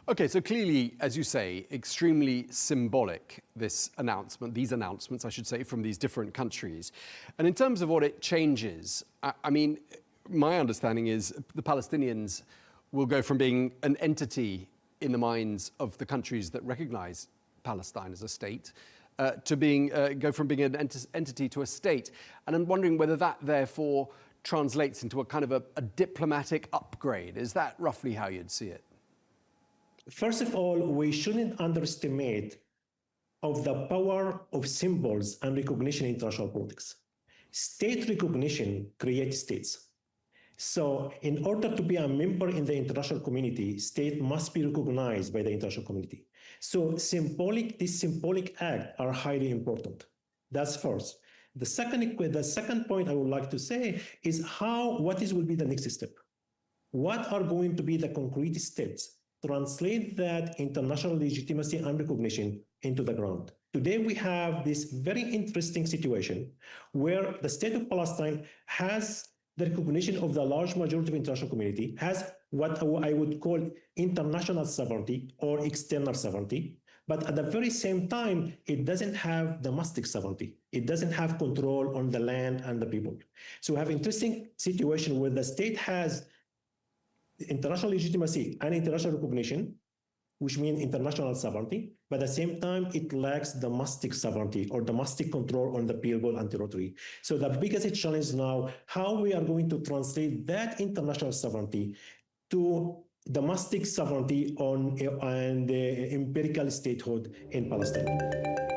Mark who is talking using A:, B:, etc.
A: Okay, so clearly, as you say, extremely symbolic, these announcements, I should say, from these different countries. And in terms of what it changes, I mean, my understanding is the Palestinians will go from being an entity in the minds of the countries that recognize Palestine as a state to go from being an entity to a state. And I'm wondering whether that therefore translates into a kind of a diplomatic upgrade. Is that roughly how you'd see it?
B: First of all, we shouldn't underestimate of the power of symbols and recognition in international politics. State recognition creates states. So in order to be a member in the international community, state must be recognized by the international community. So these symbolic acts are highly important. That's first. The second point I would like to say is what will be the next step? What are going to be the concrete steps? Translate that international legitimacy and recognition into the ground. Today, we have this very interesting situation where the state of Palestine has the recognition of the large majority of international community, has what I would call international sovereignty or external sovereignty, but at the very same time, it doesn't have domestic sovereignty. It doesn't have control on the land and the people. So we have an interesting situation where the state has international legitimacy and international recognition, which means international sovereignty, but at the same time, it lacks domestic sovereignty or domestic control on the people and territory. So the biggest challenge now, how we are going to translate that international sovereignty to domestic sovereignty and empirical statehood in Palestine.